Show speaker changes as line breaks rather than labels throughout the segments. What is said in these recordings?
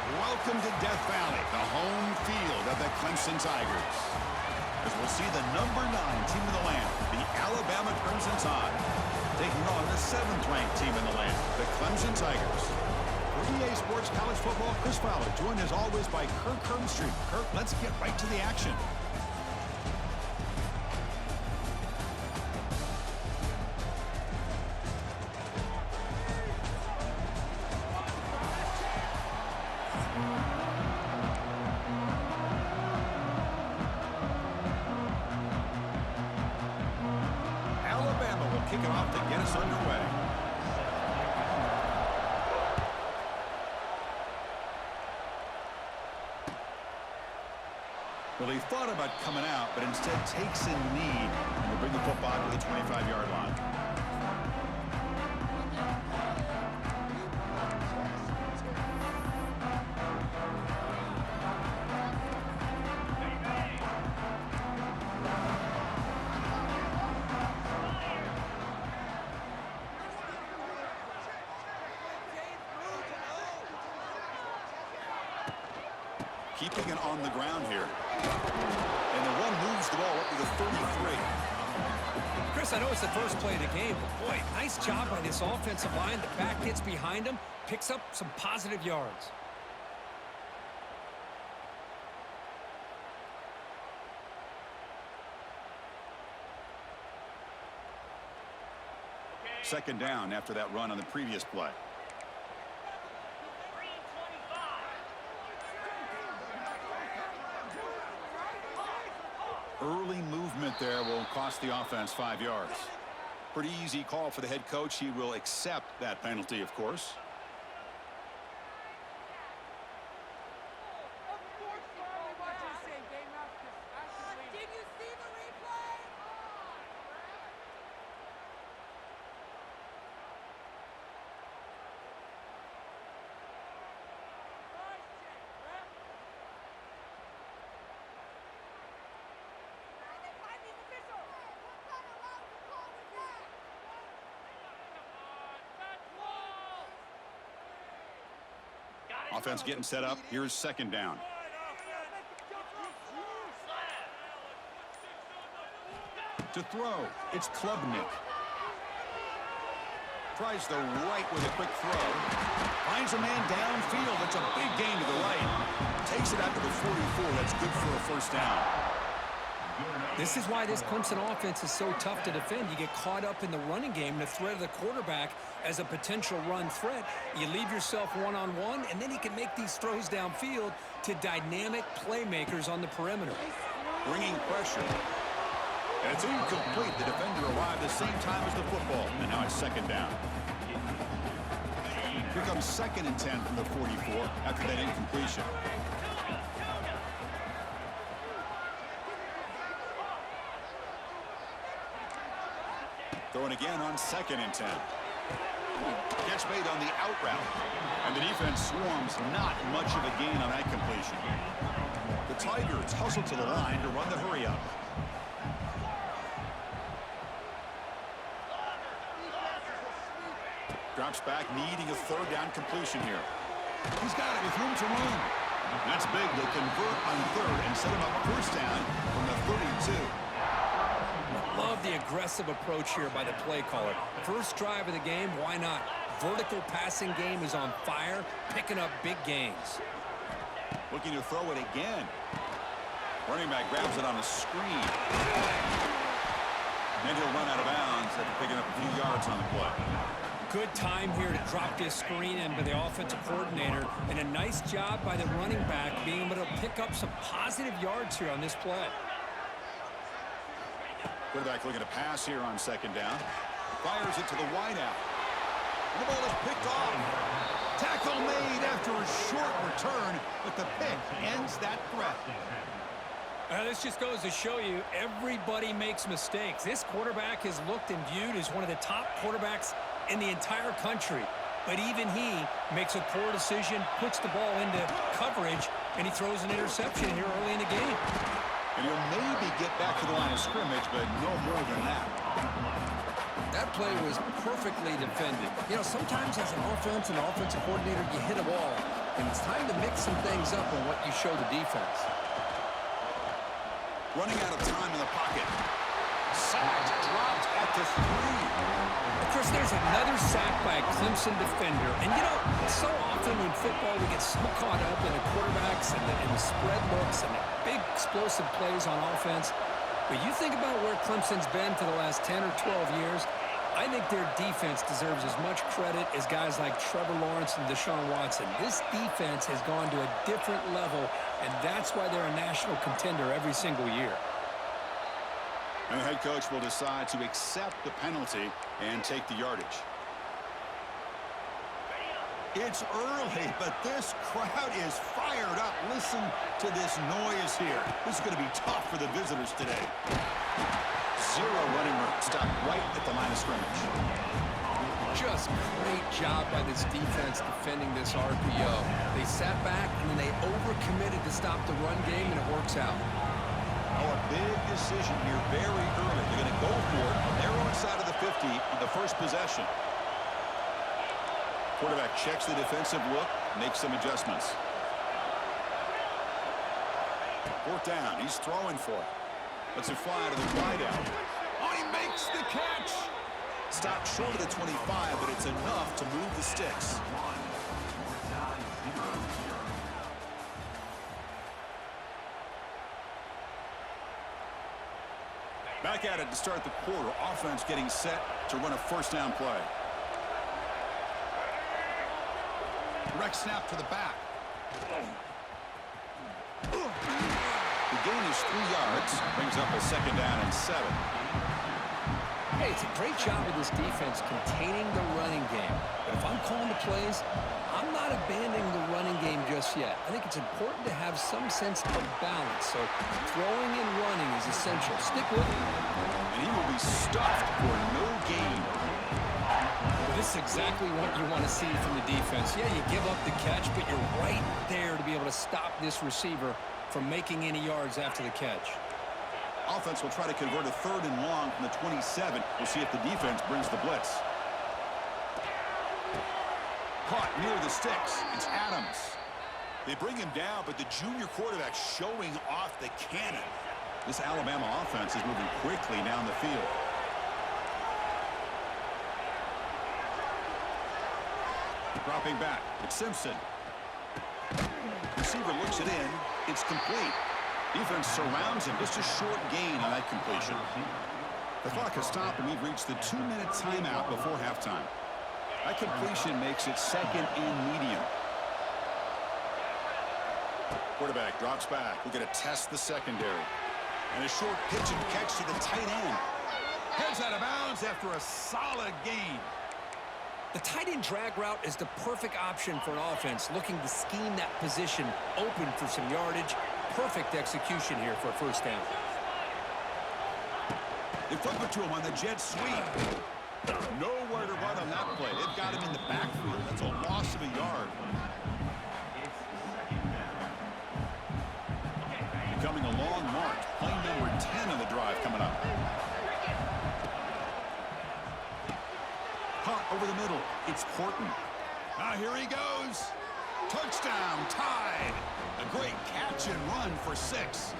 Welcome to Death Valley, the home field of the Clemson Tigers. As we'll see the number 9 team in the land, the Alabama Crimson Tide, taking on the 7th-ranked team in the land, the Clemson Tigers. For EA Sports College Football, Chris Fowler, joined as always by Kirk Hermstreet. Kirk, let's get right to the action. Kick it off to get us underway. Well, he thought about coming out, but instead takes a knee and will bring the football to the 25-yard line. Keeping it on the ground here. And the one moves the ball up to the 33.
Chris, I know it's the first play of the game, but boy, nice job by this offensive line. The back gets behind him, picks up some positive yards.
Second down after that run on the previous play. Early movement there will cost the offense 5 yards. Pretty easy call for the head coach. He will accept that penalty, of course. Offense getting set up. Here's second down. To throw, it's Klubnik. Tries the right with a quick throw. Finds a man downfield. It's a big gain to the right. Takes it out to the 44. That's good for a first down.
This is why this Clemson offense is so tough to defend. You get caught up in the running game, the threat of the quarterback as a potential run threat. You leave yourself one-on-one, and then he can make these throws downfield to dynamic playmakers on the perimeter.
Bringing pressure. And it's incomplete. The defender arrived the same time as the football. And now it's second down. Here comes 2nd and 10 from the 44 after that incompletion. Throwing again on 2nd and 10. Catch made on the out route. And the defense swarms not much of a gain on that completion. The Tigers hustle to the line to run the hurry up. Drops back, needing a third down completion here. He's got it with room to run. That's big. They'll convert on third and set him up first down from the 32.
Love the aggressive approach here by the play caller. First drive of the game, why not? Vertical passing game is on fire, picking up big gains.
Looking to throw it again. Running back grabs it on a screen. And he'll run out of bounds after picking up a few yards on the play.
Good time here to drop this screen in by the offensive coordinator, and a nice job by the running back being able to pick up some positive yards here on this play.
Quarterback looking to pass here on second down. Fires it to the wideout. And the ball is picked off. Tackle made after a short return, but the pick ends that threat.
This just goes to show you everybody makes mistakes. This quarterback is looked and viewed as one of the top quarterbacks in the entire country. But even he makes a poor decision, puts the ball into coverage, and he throws an interception here early in the game.
And he'll maybe get back to the line of scrimmage, but no more than that.
That play was perfectly defended. You know, sometimes as an offensive coordinator, you hit a wall. and it's time to mix some things up on what you show the defense.
Running out of time in the pocket. Sacked, dropped at the 3.
Of course, there's another sack by a Clemson defender. And, you know, so often in football we get so caught up in the quarterbacks and the spread looks and the big explosive plays on offense. But you think about where Clemson's been for the last 10 or 12 years, I think their defense deserves as much credit as guys like Trevor Lawrence and Deshaun Watson. This defense has gone to a different level, and that's why they're a national contender every single year.
And the head coach will decide to accept the penalty and take the yardage. It's early, but this crowd is fired up. Listen to this noise here. This is going to be tough for the visitors today. 0 running room. Stopped right at the line of scrimmage.
Just great job by this defense defending this RPO. They sat back, and then they overcommitted to stop the run game, and it works out.
Oh, a big decision here very early. They're going to go for it on their own side of the 50 on the first possession. Quarterback checks the defensive look, makes some adjustments. 4th down. He's throwing for it. Lets it fly to the wide out. Oh, he makes the catch. Stopped short of the 25, but it's enough to move the sticks. Back at it to start the quarter. Offense getting set to run a first down play. Direct snap to the back. The gain is 3 yards. Brings up a 2nd down and 7.
Hey, it's a great job of this defense containing the running game. But if I'm calling the plays, I'm not abandoning the running game just yet. I think it's important to have some sense of balance. So throwing and running is essential. Stick with it.
And he will be stuffed for no gain.
Well, this is exactly what you want to see from the defense. Yeah, you give up the catch, but you're right there to be able to stop this receiver from making any yards after the catch.
Offense will try to convert a 3rd and long from the 27. We'll see if the defense brings the blitz. Caught near the sticks. It's Adams. They bring him down, but the junior quarterback showing off the cannon. This Alabama offense is moving quickly down the field. Dropping back. It's Simpson. Receiver looks it in. It's complete. Defense surrounds him. Just a short gain on that completion. The clock has stopped, and we've reached the 2-minute timeout before halftime. That completion makes it 2nd and medium. Quarterback drops back. We're going to test the secondary. And a short pitch and catch to the tight end. Heads out of bounds after a solid gain.
The tight end drag route is the perfect option for an offense looking to scheme that position open for some yardage. Perfect execution here for a first down.
They flip it to him on the jet sweep. Nowhere to run on that play. They've got him in the backfield. That's a loss of a yard. Becoming a long march. Play number 10 on the drive coming up. Caught over the middle. It's Horton. Now here he goes. Touchdown, tied. A great catch and run for 6.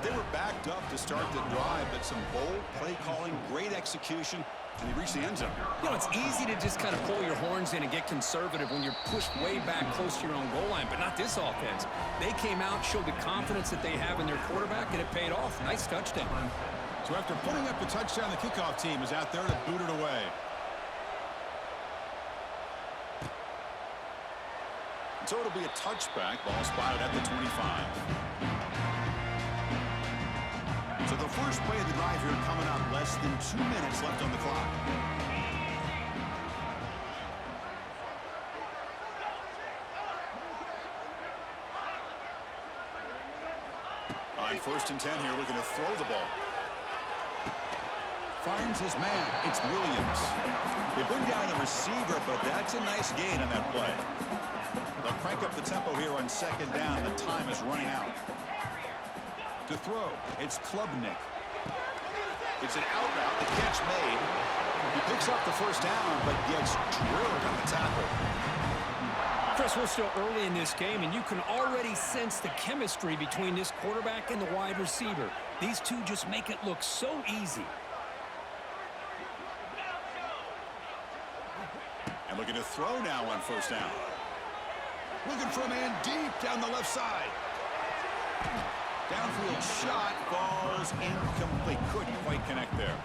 They were backed up to start the drive, but some bold play calling, great execution, and he reached the end zone.
You know, it's easy to just kind of pull your horns in and get conservative when you're pushed way back close to your own goal line, but not this offense. They came out, showed the confidence that they have in their quarterback, and it paid off. Nice touchdown.
So after putting up the touchdown, the kickoff team is out there to boot it away. So it'll be a touchback. Ball spotted at the 25. So the first play of the drive here coming up. Less than 2 minutes left on the clock. On 1st and 10 here, looking to throw the ball. Finds his man. It's Williams. They bring down the receiver, but that's a nice gain on that play. They'll crank up the tempo here on 2nd down. The time is running out. To throw, it's Klubnik. It's an out route. The catch made. He picks up the first down, but gets drilled on the tackle.
Chris, we're still early in this game, and you can already sense the chemistry between this quarterback and the wide receiver. These two just make it look so easy.
And looking to throw now on first down. Looking for a man deep down the left side. Downfield shot falls incomplete. Couldn't quite connect there.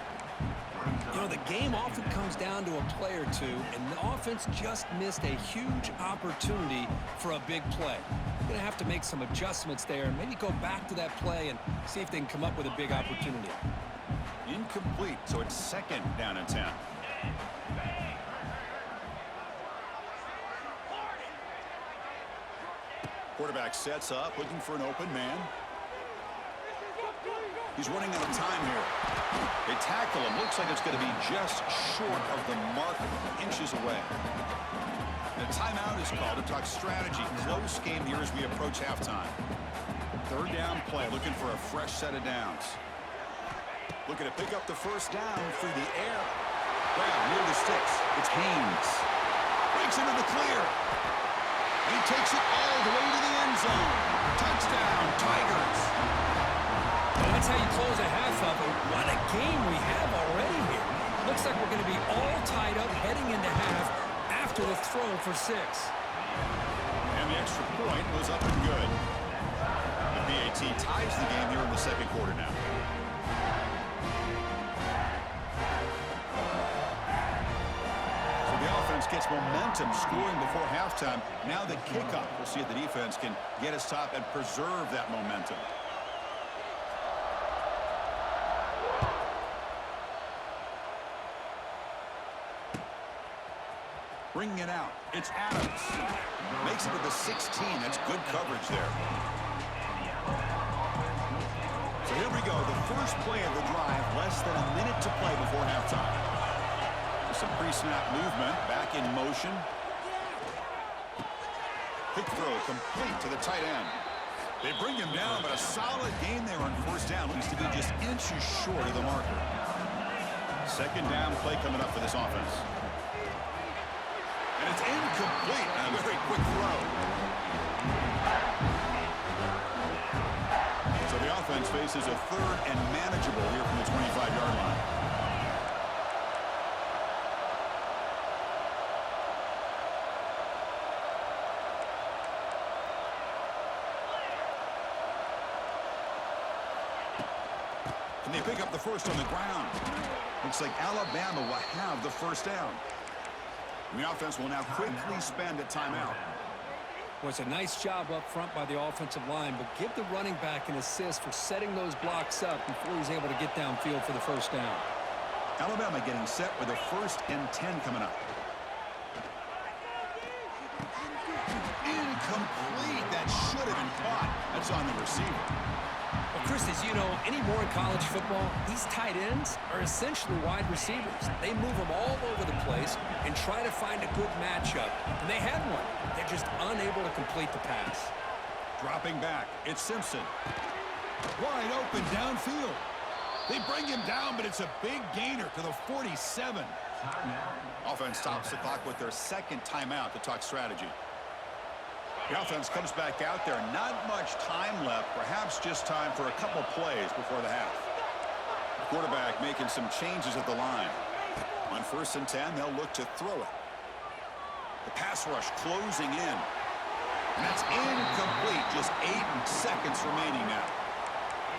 You know, the game often comes down to a play or two, and the offense just missed a huge opportunity for a big play. Going to have to make some adjustments there and maybe go back to that play and see if they can come up with a big opportunity.
Incomplete, so it's second down and 10. Quarterback sets up, looking for an open man. He's running out of time here. They tackle him. Looks like it's going to be just short of the mark, inches away. The timeout is called to talk strategy. Close game here as we approach halftime. Third down play, looking for a fresh set of downs. Looking to pick up the first down through the air. Grab near the sticks. It's Haynes. Breaks into the clear. And he takes it all the way to the end zone. Touchdown, Tigers.
Well, that's how you close a half of it. What a game we have already here. Looks like we're going to be all tied up heading into half after the throw for 6.
And the extra point was up and good. The BAT ties the game here in the second quarter now. So the offense gets momentum scoring before halftime. Now the kickoff. We'll see if the defense can get a stop and preserve that momentum. Bringing it out. It's Adams. Makes it to the 16. That's good coverage there. So here we go. The first play of the drive. Less than a minute to play before halftime. Some pre-snap movement. Back in motion. Quick throw complete to the tight end. They bring him down, but a solid gain there on first down. Needs to be just inches short of the marker. Second down play coming up for this offense. And it's incomplete. A very quick throw. So the offense faces a third and manageable here from the 25-yard line. And they pick up the first on the ground. Looks like Alabama will have the first down. And the offense will now quickly spend a timeout.
Well, it's a nice job up front by the offensive line, but give the running back an assist for setting those blocks up before he's able to get downfield for the first down.
Alabama getting set with a 1st and 10 coming up. Incomplete. That should have been caught. That's on the receiver.
Well, Chris, as you know, anymore in college football, these tight ends are essentially wide receivers. They move them all over the place and try to find a good matchup. And they had one. They're just unable to complete the pass.
Dropping back. It's Simpson. Wide open downfield. They bring him down, but it's a big gainer to the 47. Offense stops the clock with their second timeout to talk strategy. The offense comes back out there. Not much time left. Perhaps just time for a couple plays before the half. Quarterback making some changes at the line. On 1st and 10, they'll look to throw it. The pass rush closing in. And that's incomplete. Just 8 seconds remaining now.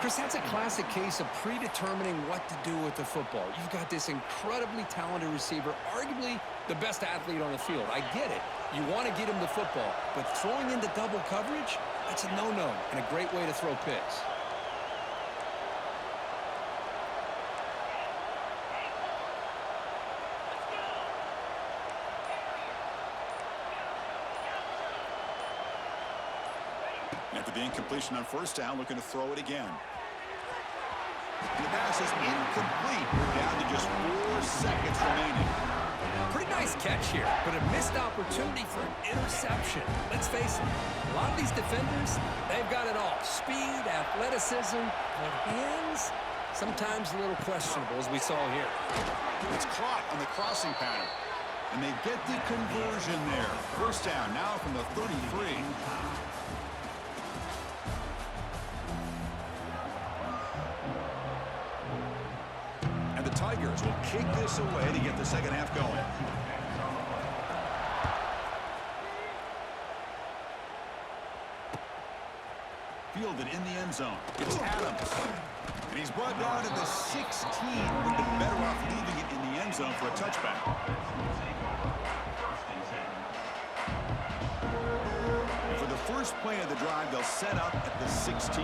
Chris, that's a classic case of predetermining what to do with the football. You've got this incredibly talented receiver, arguably the best athlete on the field. I get it. You want to get him the football, but throwing into double coverage, that's a no-no and a great way to throw picks.
After the incompletion on 1st down, looking to throw it again. And the pass is incomplete. We're down to just 4 seconds remaining.
Pretty nice catch here, but a missed opportunity for an interception. Let's face it, a lot of these defenders, they've got it all. Speed, athleticism, but hands, sometimes a little questionable, as we saw here.
It's caught on the crossing pattern. And they get the conversion there. First down now from the 33. And the Tigers will kick this away to get the second half going. Fielded in the end zone. It's Adams. And he's brought down at the 16. Would have been better off leaving it in the end zone for a touchback. And for the first play of the drive, they'll set up at the 16.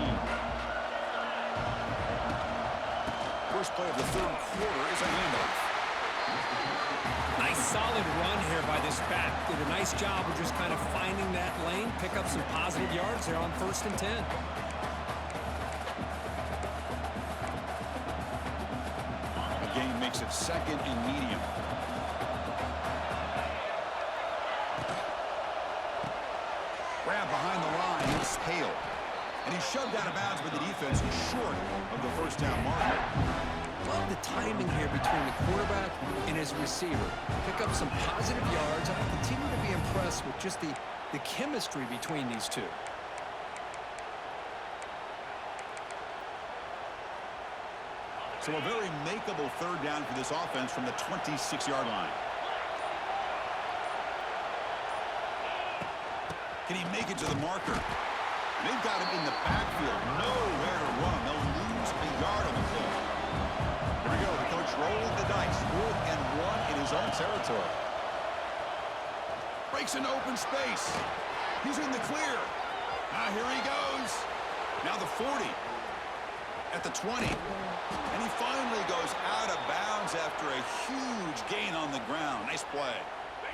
First play of the third quarter is a handoff.
Nice solid run here by this back. Did a nice job of just kind of finding that lane, pick up some positive yards there on 1st and 10.
The game makes it 2nd and medium. Grab behind the line, it's Hale. And he's shoved out of bounds by the defense short of the first down marker.
Love the timing here between the quarterback and his receiver. Pick up some positive yards. I continue to be impressed with just the chemistry between these two.
So a very makeable third down for this offense from the 26-yard line. Can he make it to the marker? They've got him in the backfield. Nowhere to run. They'll lose a yard on the play. Here we go. The coach rolling the dice. 4th and 1 in his own territory. Breaks into open space. He's in the clear. Here he goes. Now the 40. At the 20. And he finally goes out of bounds after a huge gain on the ground. Nice play.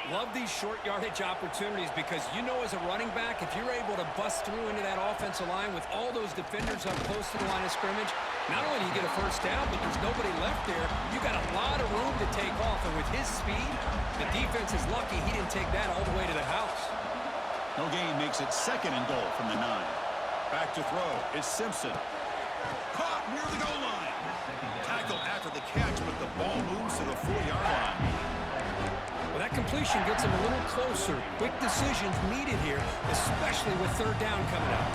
Love these short yardage opportunities because you know as a running back, if you're able to bust through into that offensive line with all those defenders up close to the line of scrimmage, not only do you get a first down, but there's nobody left there. You got a lot of room to take off, and with his speed, the defense is lucky he didn't take that all the way to the house.
No gain makes it 2nd and goal from the 9. Back to throw is Simpson. Caught near the goal line. Tackle after the catch, but the ball moves to the 4-yard line.
Well, that completion gets him a little closer. Quick decisions needed here, especially with 3rd down coming up.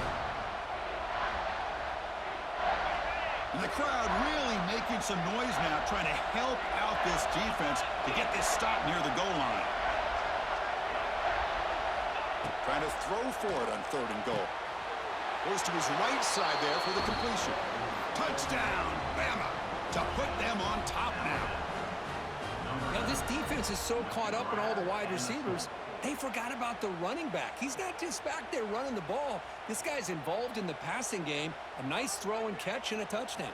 And the crowd really making some noise now, trying to help out this defense to get this stop near the goal line. Trying to throw for it on 3rd and goal. Goes to his right side there for the completion. Touchdown, Bama, to put them on top now.
Now, this defense is so caught up in all the wide receivers, they forgot about the running back. He's not just back there running the ball. This guy's involved in the passing game. A nice throw and catch and a touchdown.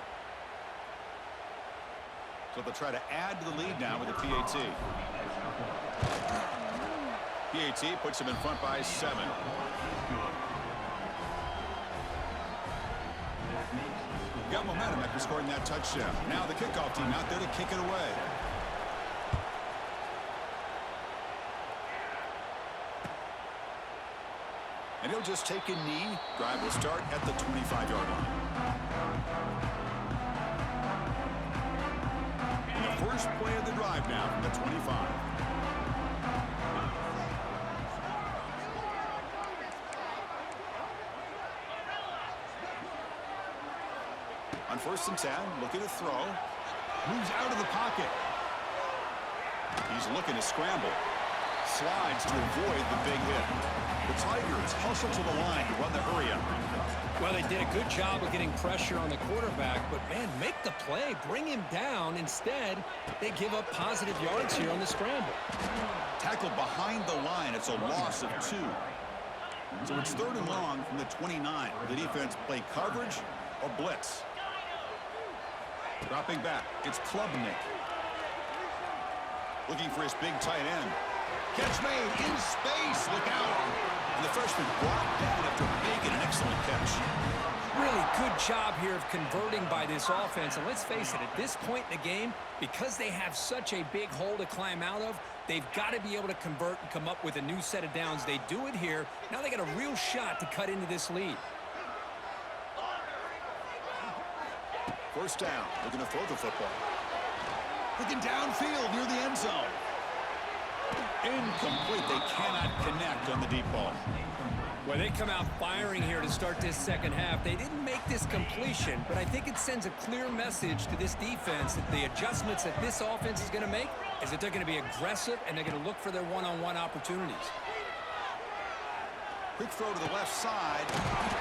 So they'll try to add to the lead now with the PAT. PAT puts him in front by 7. Got momentum after scoring that touchdown. Now the kickoff team out there to kick it away. And he'll just take a knee. Drive will start at the 25-yard line. And the first play of the drive now from the 25. On 1st and 10, looking to throw. Moves out of the pocket. He's looking to scramble. Slides to avoid the big hit. The Tigers hustle to the line to run the hurry-up.
Well, they did a good job of getting pressure on the quarterback, but, man, make the play. Bring him down. Instead, they give up positive yards here on the scramble.
Tackled behind the line. It's a loss of 2. So it's 3rd and long from the 29. The defense play coverage or blitz. Dropping back. It's Klubnik. Looking for his big tight end. Catch made in space. Look out. And the freshman brought down after making an excellent catch.
Really good job here of converting by this offense. And let's face it, at this point in the game, because they have such a big hole to climb out of, they've got to be able to convert and come up with a new set of downs. They do it here. Now they got a real shot to cut into this lead.
First down. Looking to throw the football. Looking downfield near the end zone. Incomplete. They cannot connect on the deep ball.
Well, they come out firing here to start this second half. They didn't make this completion, but I think it sends a clear message to this defense that the adjustments that this offense is going to make is that they're going to be aggressive and they're going to look for their one-on-one opportunities.
Quick throw to the left side.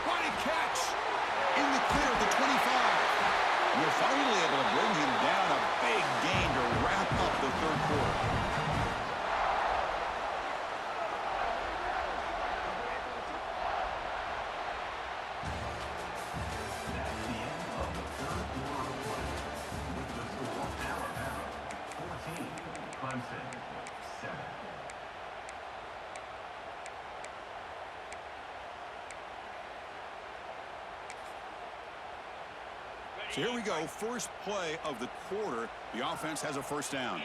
What a catch! In the clear at the 25. We're finally able to bring him down. A big gain to wrap up the third quarter. So here we go, first play of the quarter. The offense has a first down.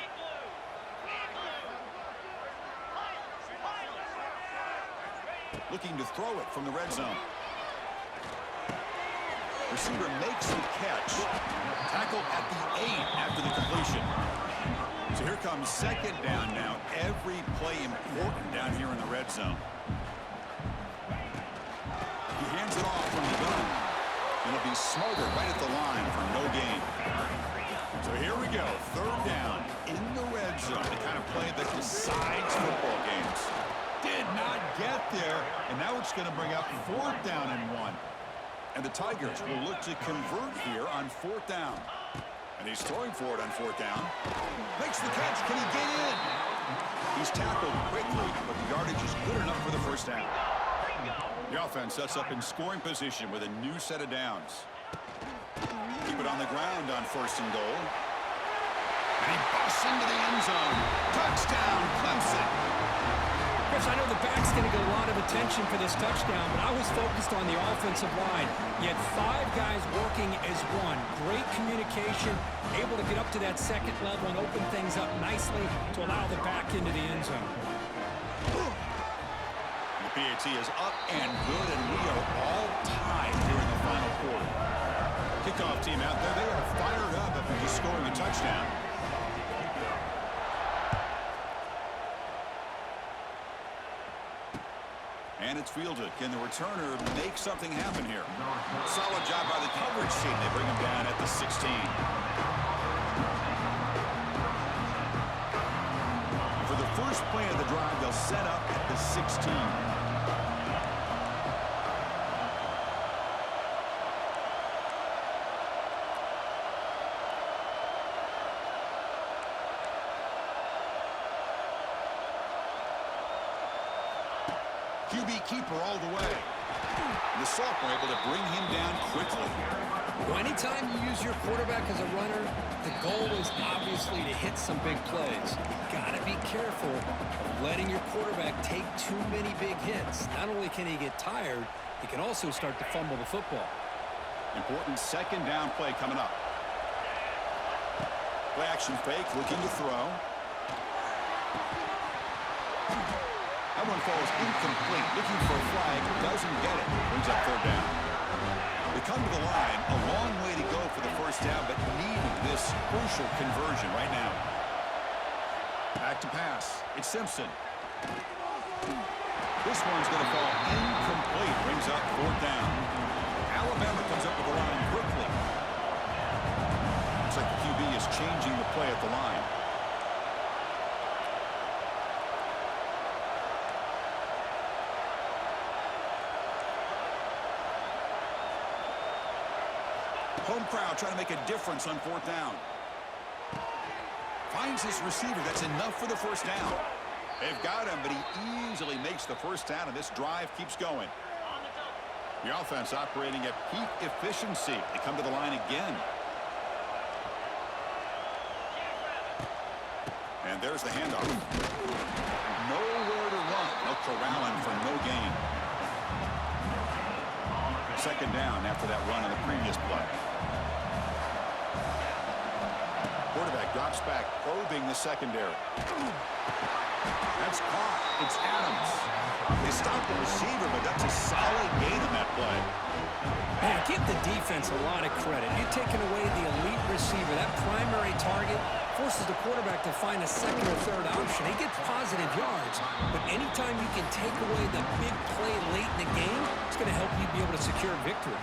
Looking to throw it from the red zone. Receiver makes the catch. Tackle at the 8 after the completion. So here comes second down now. Every play important down here in the red zone. He hands it off from the gun. And it'll be smothered right at the line for no gain. So here we go. Third down in the red zone. The kind of play that decides football games. Did not get there. And now it's going to bring up fourth down and 1. And the Tigers will look to convert here on fourth down. And he's throwing for it on fourth down. Makes the catch. Can he get in? He's tackled quickly, but the yardage is good enough for the first down. The offense sets up in scoring position with a new set of downs. Keep it on the ground on first and goal. And he busts into the end zone. Touchdown, Clemson.
Chris, I know the back's going to get a lot of attention for this touchdown, but I was focused on the offensive line. You had 5 guys working as one. Great communication, able to get up to that second level and open things up nicely to allow the back into the end zone.
The PAT is up and good, and we are all tied here in the final quarter. Kickoff team out there, they are fired up after just scoring a touchdown. And it's fielded. Can the returner make something happen here? Solid job by the coverage team. They bring him down at the 16. For the first play of the drive, they'll set up at the 16. QB keeper all the way. The sophomore able to bring him down quickly.
Well, anytime you use your quarterback as a runner, the goal is obviously to hit some big plays. You've got to be careful of letting your quarterback take too many big hits. Not only can he get tired, he can also start to fumble the football.
Important second down play coming up. Play action fake, looking to throw. That one falls incomplete. Looking for a flag, doesn't get it. Brings up third down. They come to the line, a long way to go for the first down, but needing this crucial conversion right now. Back to pass. It's Simpson. This one's going to fall incomplete. Brings up fourth down. Alabama comes up with the line quickly. Looks like the QB is changing the play at the line. Home crowd trying to make a difference on fourth down. Finds his receiver. That's enough for the first down. They've got him, but he easily makes the first down, and this drive keeps going. The offense operating at peak efficiency. They come to the line again. And there's the handoff. Nowhere to run. They'll corral him for no gain. Second down after that run on the previous play. Quarterback drops back, probing the secondary. That's caught. It's Adams. They stopped the receiver, but that's a solid gain on that play.
Man, give the defense a lot of credit. You're taking away the elite receiver, that primary target, forces the quarterback to find a second or third option. He gets positive yards, but anytime you can take away the big play late in the game, it's going to help you be able to secure victory.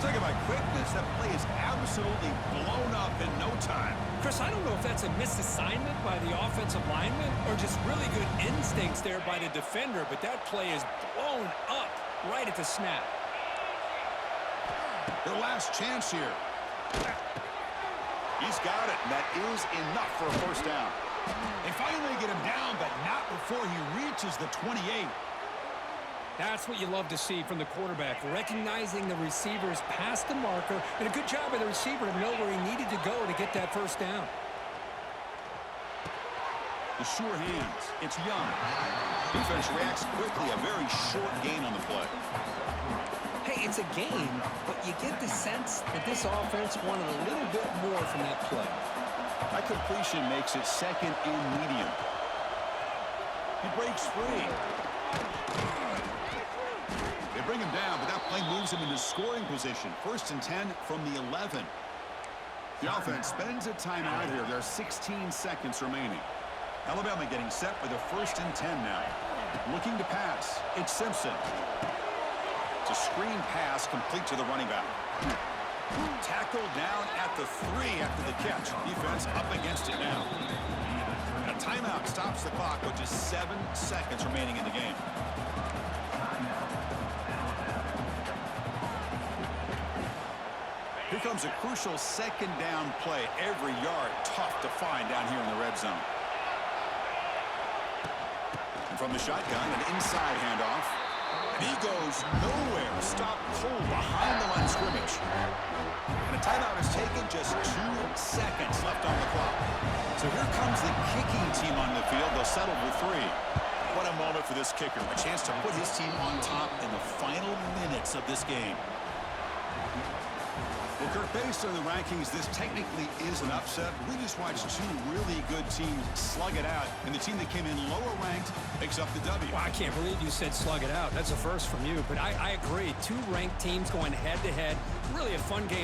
Talking about quickness, that play is absolutely blown up in no time.
Chris, I don't know if that's a misassignment by the offensive lineman or just really good instincts there by the defender, but that play is blown up right at the snap.
Their last chance here. He's got it, and that is enough for a first down. They finally get him down, but not before he reaches the 28.
That's what you love to see from the quarterback, recognizing the receiver's past the marker, and a good job by the receiver to know where he needed to go to get that first down.
The sure hands. It's Young. Defense reacts quickly. A very short gain on the play.
Hey, it's a game, but you get the sense that this offense wanted a little bit more from that play.
That completion makes it second and medium. He breaks free. They bring him down, but that play moves him into scoring position. 1st and 10 from the 11. The offense spends a timeout here. There are 16 seconds remaining. Alabama getting set with a 1st and 10 now. Looking to pass. It's Simpson. It's a screen pass complete to the running back. Tackled down at the 3 after the catch. Defense up against it now. And a timeout stops the clock with just 7 seconds remaining in the game. Here comes a crucial 2nd down play. Every yard tough to find down here in the red zone. And from the shotgun, an inside handoff. And he goes nowhere. Stopped cold behind the line of scrimmage. And a timeout is taken. Just 2 seconds left on the clock. So here comes the kicking team on the field. They'll settle for 3. What a moment for this kicker. A chance to put his team on top in the final minutes of this game. Well, Kirk, based on the rankings, this technically is an upset. We just watched 2 really good teams slug it out, and the team that came in lower ranked picks up the W.
Well, I can't believe you said slug it out. That's a first from you, but I agree. 2 ranked teams going head-to-head. Really a fun game.